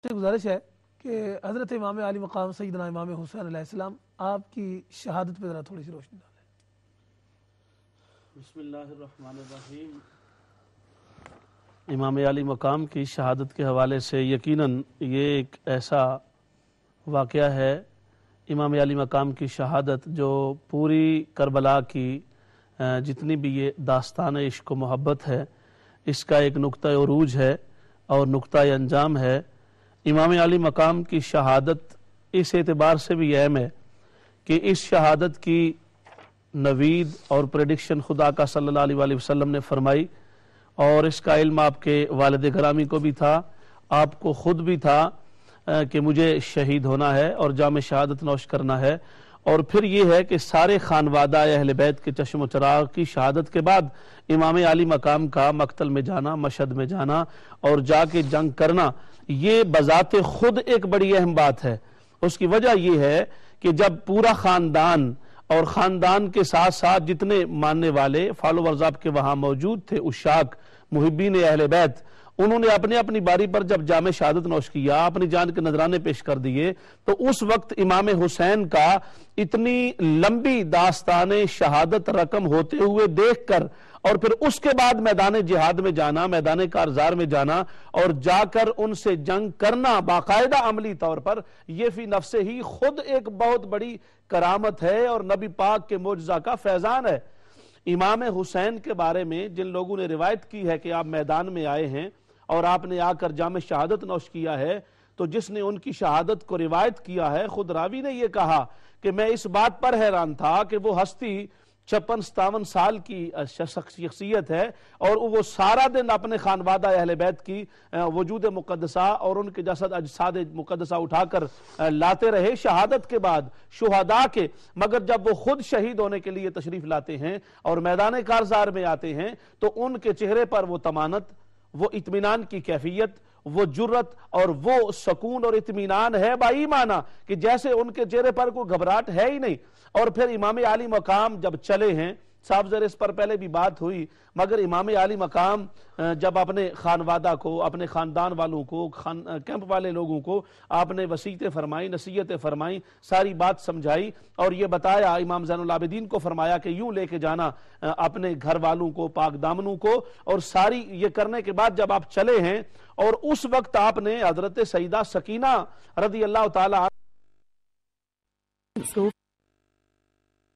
سے گزارش ہے کہ حضرت امام علی مقام سیدنا امام حسین علیہ السلام آپ کی شہادت پہ ذرا تھوڑی سی روشنی ڈالیں۔ بسم اللہ الرحمن الرحیم۔ امام علی مقام کی شہادت کے حوالے سے یقیناً یہ ایک ایسا واقعہ ہے، امام علی مقام کی شہادت جو پوری کربلا کی جتنی بھی یہ داستان عشق و محبت ہے، اس کا ایک نقطہ عروج ہے اور نقطہ انجام ہے۔ امام علی مقام کی شہادت اس اعتبار سے بھی اہم ہے کہ اس شہادت کی نوید اور پریڈکشن خدا کا صلی اللہ علیہ وسلم نے فرمائی، اور اس کا علم آپ کے والد گرامی کو بھی تھا، آپ کو خود بھی تھا کہ مجھے شہید ہونا ہے اور جام شہادت نوش کرنا ہے۔ اور پھر یہ ہے کہ سارے خانوادہ اہل بیت کے چشم و چراغ کی شہادت کے بعد امام علی مقام کا مقتل میں جانا، مشہد میں جانا اور جا کے جنگ کرنا، یہ بذات خود ایک بڑی اہم بات ہے۔ اس کی وجہ یہ ہے کہ جب پورا خاندان اور خاندان کے ساتھ ساتھ جتنے ماننے والے فالوورز آپ کے وہاں موجود تھے، عشاق محبین اہل بیت، انہوں نے اپنے اپنی باری پر جب جام شہادت نوش کیا، اپنی جان کے نذرانے پیش کر دیے، تو اس وقت امام حسین کا اتنی لمبی داستان شہادت رقم ہوتے ہوئے دیکھ کر اور پھر اس کے بعد میدان جہاد میں جانا، میدان کارزار میں جانا اور جا کر ان سے جنگ کرنا باقاعدہ عملی طور پر، یہ فی نفس ہی خود ایک بہت بڑی کرامت ہے اور نبی پاک کے معجزہ کا فیضان ہے۔ امام حسین کے بارے میں جن لوگوں نے روایت کی ہے کہ آپ میدان میں آئے ہیں اور آپ نے آ کر جام شہادت نوش کیا ہے، تو جس نے ان کی شہادت کو روایت کیا ہے، خود راوی نے یہ کہا کہ میں اس بات پر حیران تھا کہ وہ ہستی 56-57 سال کی شخصیت ہے اور وہ سارا دن اپنے خانوادہ اہل بیت کی وجود مقدسہ اور ان کے جسد اجساد مقدسہ اٹھا کر لاتے رہے شہادت کے بعد شہداء کے، مگر جب وہ خود شہید ہونے کے لیے تشریف لاتے ہیں اور میدان کارزار میں آتے ہیں تو ان کے چہرے پر وہ طمانت، وہ اطمینان کی کیفیت، وہ جرت اور وہ سکون اور اطمینان ہے بائی معنی کہ جیسے ان کے چہرے پر کوئی گھبراہٹ ہے ہی نہیں۔ اور پھر امام علی مقام جب چلے ہیں، صاحب زر اس پر پہلے بھی بات ہوئی، مگر امام علی مقام جب اپنے خانوادہ کو، اپنے خاندان والوں کو، کیمپ والے لوگوں کو آپ نے وصیتیں فرمائی، نصیحتیں فرمائی، ساری بات سمجھائی اور یہ بتایا، امام زین العابدین کو فرمایا کہ یوں لے کے جانا اپنے گھر والوں کو، پاک دامنوں کو، اور ساری یہ کرنے کے بعد جب آپ چلے ہیں اور اس وقت آپ نے حضرت سیدہ سکینہ رضی اللہ تعالی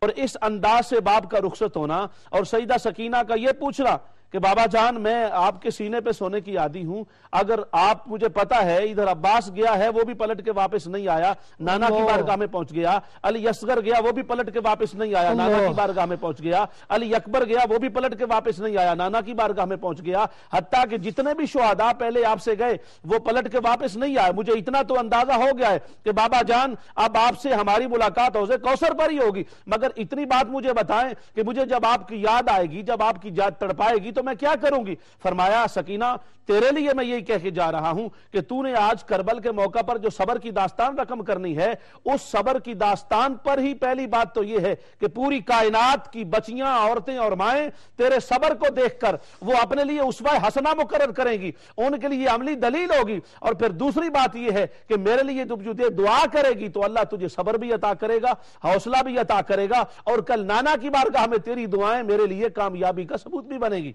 اور اس انداز سے باپ کا رخصت ہونا اور سیدہ سکینہ کا یہ پوچھنا کہ بابا جان میں آپ کے سینے پہ سونے کی عادی ہوں، اگر آپ مجھے پتا ہے ادھر عباس گیا ہے وہ بھی پلٹ کے واپس نہیں آیا، نانا کی بارگاہ میں پہنچ گیا، علی اصغر گیا وہ بھی پلٹ کے واپس نہیں آیا، نانا کی بارگاہ میں پہنچ گیا، علی اکبر گیا وہ بھی پلٹ کے واپس نہیں آیا، نانا کی بارگاہ میں پہنچ گیا، حتیٰ کہ جتنے بھی شہداء پہلے آپ سے گئے وہ پلٹ کے واپس نہیں آئے۔ مجھے اتنا تو اندازہ ہو گیا ہے کہ بابا جان اب آپ سے ہماری ملاقات حوض کوثر پر ہی ہوگی، مگر اتنی بات مجھے بتائیں کہ مجھے جب آپ کی یاد آئے گی، جب آپ کی یاد تڑپائے گی تو میں کیا کروں گی؟ فرمایا سکینہ تیرے لیے میں یہی کہہ کے جا رہا ہوں کہ تو نے آج کربل کے موقع پر جو صبر کی داستان رقم کرنی ہے، اس صبر کی داستان پر ہی پہلی بات تو یہ ہے کہ پوری کائنات کی بچیاں، عورتیں اور مائیں تیرے صبر کو دیکھ کر وہ اپنے لیے اسوہ حسنہ مقرر کریں گی، ان کے لیے عملی دلیل ہوگی۔ اور پھر دوسری بات یہ ہے کہ میرے لیے جو دعا کرے گی تو اللہ تجھے صبر بھی عطا کرے گا، حوصلہ بھی عطا کرے گا، اور کل نانا کی بارگاہ میں تیری دعائیں میرے لیے کامیابی کا ثبوت بھی بنے گی۔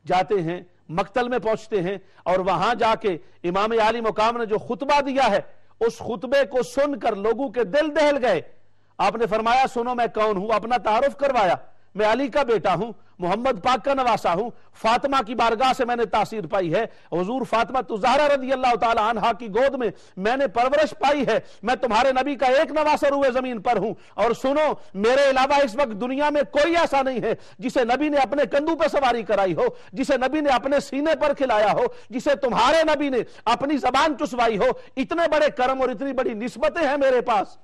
جاتے ہیں، مقتل میں پہنچتے ہیں اور وہاں جا کے امام علی مقام نے جو خطبہ دیا ہے اس خطبے کو سن کر لوگوں کے دل دہل گئے۔ آپ نے فرمایا سنو میں کون ہوں، اپنا تعارف کروایا، میں علی کا بیٹا ہوں، محمد پاک کا نواسا ہوں، فاطمہ کی بارگاہ سے میں نے تاثیر پائی ہے، حضور فاطمہ الزہرا رضی اللہ تعالی عنہا کی گود میں نے پرورش پائی ہے، میں تمہارے نبی کا ایک نواسا روئے زمین پر ہوں، اور سنو میرے علاوہ اس وقت دنیا میں کوئی ایسا نہیں ہے جسے نبی نے اپنے کندھوں پہ سواری کرائی ہو، جسے نبی نے اپنے سینے پر کھلایا ہو، جسے تمہارے نبی نے اپنی زبان چسوائی ہو۔ اتنے بڑے کرم اور اتنی بڑی نسبتیں ہیں میرے پاس،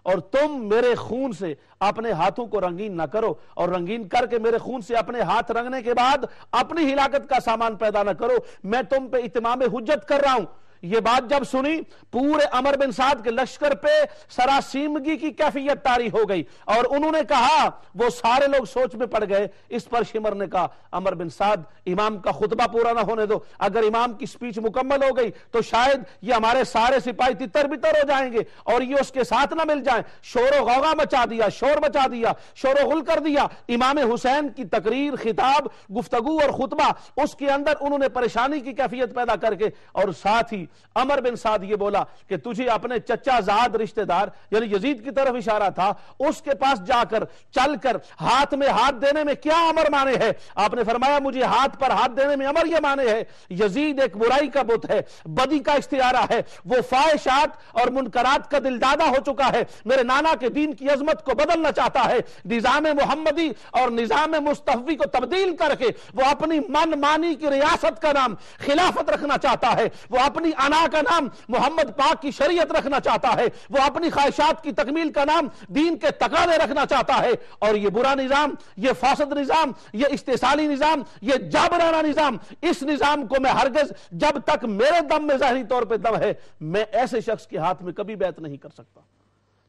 اور تم میرے خون سے اپنے ہاتھوں کو رنگین نہ کرو، اور رنگین کر کے میرے خون سے اپنے ہاتھ رنگنے کے بعد اپنی ہلاکت کا سامان پیدا نہ کرو۔ میں تم پہ اتمام حجت کر رہا ہوں، یہ بات جب سنی پورے عمر بن سعد کے لشکر پہ سراسیمگی کی کیفیت طاری ہو گئی اور انہوں نے کہا، وہ سارے لوگ سوچ میں پڑ گئے. اس پر شمر نے کہا، عمر بن سعد امام کا خطبہ پورا نہ ہونے دو، اگر امام کی سپیچ مکمل ہو گئی تو شاید یہ ہمارے سارے سپاہی تتر بتر ہو جائیں گے اور یہ اس کے ساتھ نہ مل جائیں. شور و غوغا مچا دیا، شور مچا دیا، شور و غل کر دیا. امام حسین کی تقریر، خطاب، گفتگو اور خطبہ، اس کے اندر انہوں نے پریشانی کی کیفیت پیدا کر کے، اور ساتھ ہی عمر بن سعد یہ بولا کہ تجھے اپنے چچا زاد رشتہ دار یعنی یزید کی طرف اشارہ تھا، اس کے پاس جا کر چل کر ہاتھ میں ہاتھ دینے میں کیا امر مانے ہے؟ آپ نے فرمایا مجھے ہاتھ پر ہاتھ دینے میں امر یہ مانے ہے، یزید ایک برائی کا بت ہے، بدی کا استعارہ ہے، وہ فاحشات اور منکرات کا دل دادا ہو چکا ہے، میرے نانا کے دین کی عظمت کو بدلنا چاہتا ہے، نظام محمدی اور نظام مصطفی کو تبدیل کر کے وہ اپنی من مانی کی ریاست کا نام خلافت رکھنا چاہتا ہے، وہ اپنی انا کا نام محمد پاک کی شریعت رکھنا چاہتا ہے، وہ اپنی خواہشات کی تکمیل کا نام دین کے تقاضے رکھنا چاہتا ہے. اور یہ برا نظام، یہ فاسد نظام، یہ استحصالی نظام، یہ جابرانہ نظام، اس نظام کو میں ہرگز جب تک میرے دم میں ظاہری طور پہ دم ہے میں ایسے شخص کے ہاتھ میں کبھی بیعت نہیں کر سکتا.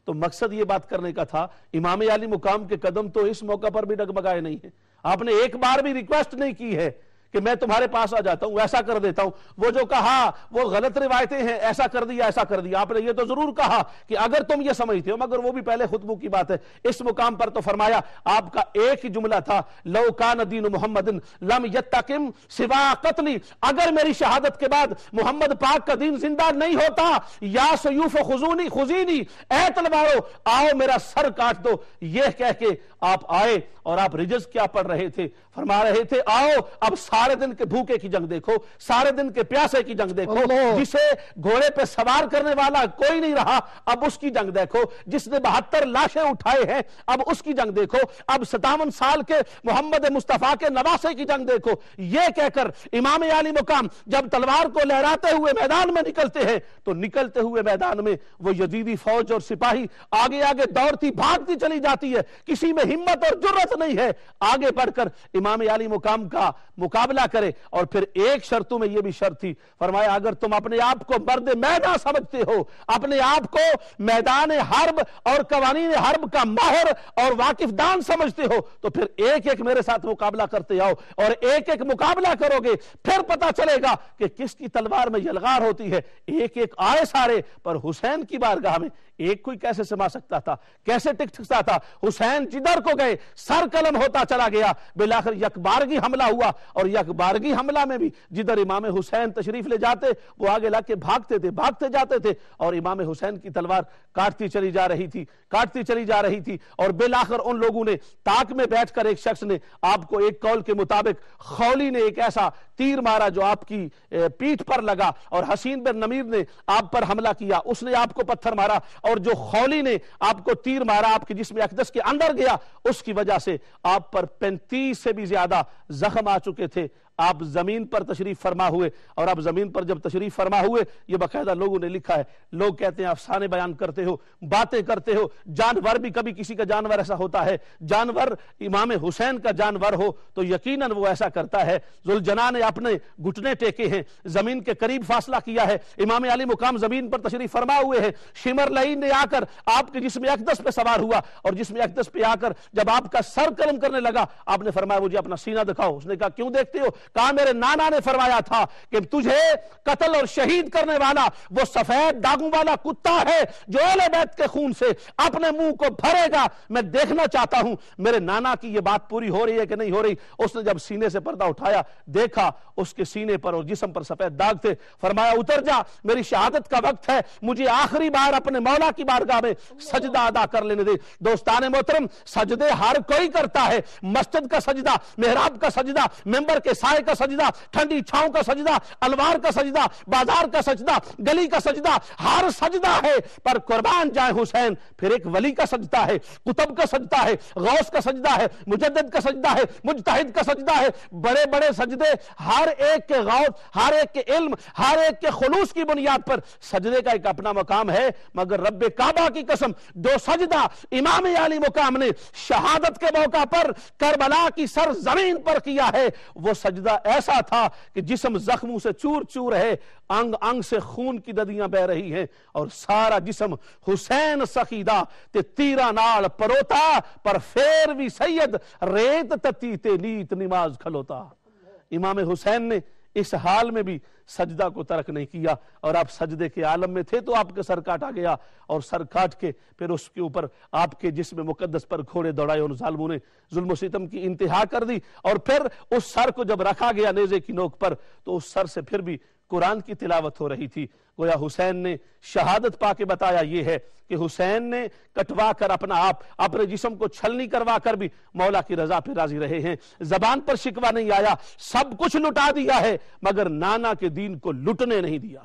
تو مقصد یہ بات کرنے کا تھا، امام علی مقام کے قدم تو اس موقع پر بھی ڈگمگائے نہیں ہیں. آپ نے ایک بار بھی ریکویسٹ نہیں کی ہے کہ میں تمہارے پاس آ جاتا ہوں، ایسا کر دیتا ہوں. وہ جو کہا وہ غلط روایتیں ہیں، ایسا کر دیا ایسا کر دیا. آپ نے یہ تو ضرور کہا کہ اگر تم یہ سمجھتے ہو، مگر وہ بھی پہلے خطبوں کی بات ہے. اس مقام پر تو فرمایا، آپ کا ایک ہی جملہ تھا، لو کان دین محمد لم یتقم سوا قتلی، اگر میری شہادت کے بعد محمد پاک کا دین زندہ نہیں ہوتا، یا سیوف خزونی خزینی، اے تلوارو آؤ میرا سر کاٹ دو. یہ کہہ کے آپ آئے اور آپ رجز کیا پڑھ رہے تھے؟ فرما رہے تھے آؤ اب سارے دن کے بھوکے کی جنگ دیکھو، سارے دن کے پیاسے کی جنگ دیکھو، جسے گھوڑے پہ سوار کرنے والا کوئی نہیں رہا اب اس کی جنگ دیکھو، جس نے 72 لاشیں اٹھائے ہیں اب اس کی جنگ دیکھو، اب 57 سال کے محمد مصطفیٰ کے نواسے کی جنگ دیکھو. یہ کہہ کر امام علی مقام جب تلوار کو لہراتے ہوئے میدان میں نکلتے ہیں تو نکلتے ہوئے میدان میں وہ یزیدی فوج اور سپاہی آگے آگے دوڑتی بھاگتی چلی جاتی ہے، کسی میں ہمت اور جرت نہیں ہے آگے بڑھ کر امام علی مقام کا مقابلہ کرے. اور پھر ایک شرطوں میں یہ بھی شرط تھی، فرمایا اگر تم اپنے آپ کو مرد میدان سمجھتے ہو، اپنے آپ کو میدان حرب اور قوانین حرب کا ماہر اور واقف دان سمجھتے ہو تو پھر ایک ایک میرے ساتھ مقابلہ کرتے آؤ، اور ایک ایک مقابلہ کرو گے پھر پتا چلے گا کہ کس کی تلوار میں یلغار ہوتی ہے. ایک ایک آئے سارے، پر حسین کی بارگاہ میں ایک کوئی کیسے سما سکتا تھا، کیسے ٹک سکتا تھا؟ حسین جدھر کو گئے سر قلم ہوتا چلا گیا. بالآخر یک بارگی حملہ ہوا، اور یک بارگی حملہ میں بھی جدھر امام حسین تشریف لے جاتے وہ آگے لا کے بھاگتے تھے، بھاگتے جاتے تھے، اور امام حسین کی تلوار کاٹتی چلی جا رہی تھی، کاٹتی چلی جا رہی تھی. اور بالآخر ان لوگوں نے تاک میں بیٹھ کر ایک شخص نے آپ کو ایک قول کے مطابق خولی نے ایک ایسا تیر مارا جو آپ کی پیٹھ پر لگا، اور حسین بن نمیر نے آپ پر حملہ کیا، اس نے آپ کو پتھر مارا، اور جو خولی نے آپ کو تیر مارا آپ کے جسم اقدس کے اندر گیا، اس کی وجہ سے آپ پر 35 سے بھی زیادہ زخم آ چکے تھے. آپ زمین پر تشریف فرما ہوئے، اور آپ زمین پر جب تشریف فرما ہوئے، یہ باقاعدہ لوگوں نے لکھا ہے، لوگ کہتے ہیں افسانے بیان کرتے ہو، باتیں کرتے ہو، جانور بھی کبھی کسی کا جانور ایسا ہوتا ہے، جانور امام حسین کا جانور ہو تو یقیناً وہ ایسا کرتا ہے. ذوالجناح نے اپنے گھٹنے ٹیکے ہیں، زمین کے قریب فاصلہ کیا ہے، امام علی مقام زمین پر تشریف فرما ہوئے ہیں. شمر لعین نے آ کر آپ کے جسم اقدس پہ سوار ہوا، اور جسم اقدس پہ آ کر جب آپ کا سر قلم کرنے لگا آپ نے فرمایا مجھے اپنا سینہ دکھاؤ. اس نے کہا کیوں دیکھتے ہو؟ کہا میرے نانا نے فرمایا تھا کہ تجھے قتل اور شہید کرنے والا وہ سفید داغوں والا کتا ہے جو اہل بیت کے خون سے اپنے منہ کو بھرے گا. میں دیکھنا چاہتا ہوں میرے نانا کی یہ بات پوری ہو رہی ہے کہ نہیں ہو رہی. اس نے جب سینے سے پردہ اٹھایا دیکھا اس کے سینے پر اور جسم پر سفید داغ تھے. فرمایا اتر جا، میری شہادت کا وقت ہے، مجھے آخری بار اپنے مولا کی بارگاہ میں سجدہ ادا کر لینے دے. دوستان محترم، سجدے ہر کوئی کرتا ہے، مسجد کا سجدہ، محراب کا سجدہ، ممبر کے سائے کا سجدہ، ٹھنڈی چھاؤں کا سجدہ، الوار کا سجدہ، بازار کا سجدہ، گلی کا سجدہ، ہر سجدہ ہے. پر قربان جائے حسین، پھر ایک ولی کا سجدہ ہے، قطب کا سجدہ ہے، غوث کا سجدہ ہے، مجدد کا سجدہ ہے، مجتہد کا سجدہ ہے. بڑے بڑے سجدے، ہر ایک کے غوث، ہر ایک کے علم، ہر ایک کے خلوص کی بنیاد پر سجدے کا ایک اپنا مقام ہے. مگر رب کعبہ کی قسم جو سجدہ امام علی مقام نے شہادت کے موقع پر کربلا کی سر زمین پر کیا ہے وہ سجدہ سجدہ ایسا تھا کہ جسم زخموں سے چور چور ہے، انگ انگ سے خون کی ندیاں بہ رہی ہیں، اور سارا جسم حسین سخیدہ تے تیرا نال پروتا، پر پھر بھی سید ریت تتی تے نیت نماز کھلوتا۔ امام حسین نے اس حال میں بھی سجدہ کو ترک نہیں کیا، اور آپ سجدے کے عالم میں تھے تو آپ کے سر کاٹا گیا، اور سر کاٹ کے پھر اس کے اوپر آپ کے جسم مقدس پر گھوڑے دوڑائے، ان ظالموں نے ظلم و ستم کی انتہا کر دی، اور پھر اس سر کو جب رکھا گیا نیزے کی نوک پر تو اس سر سے پھر بھی قرآن کی تلاوت ہو رہی تھی۔ گویا حسین نے شہادت پا کے بتایا یہ ہے کہ حسین نے کٹوا کر اپنا آپ، اپنے جسم کو چھلنی کروا کر بھی مولا کی رضا پہ راضی رہے ہیں۔ زبان پر شکوہ نہیں آیا، سب کچھ لٹا دیا ہے مگر نانا کے دین کو لٹنے نہیں دیا۔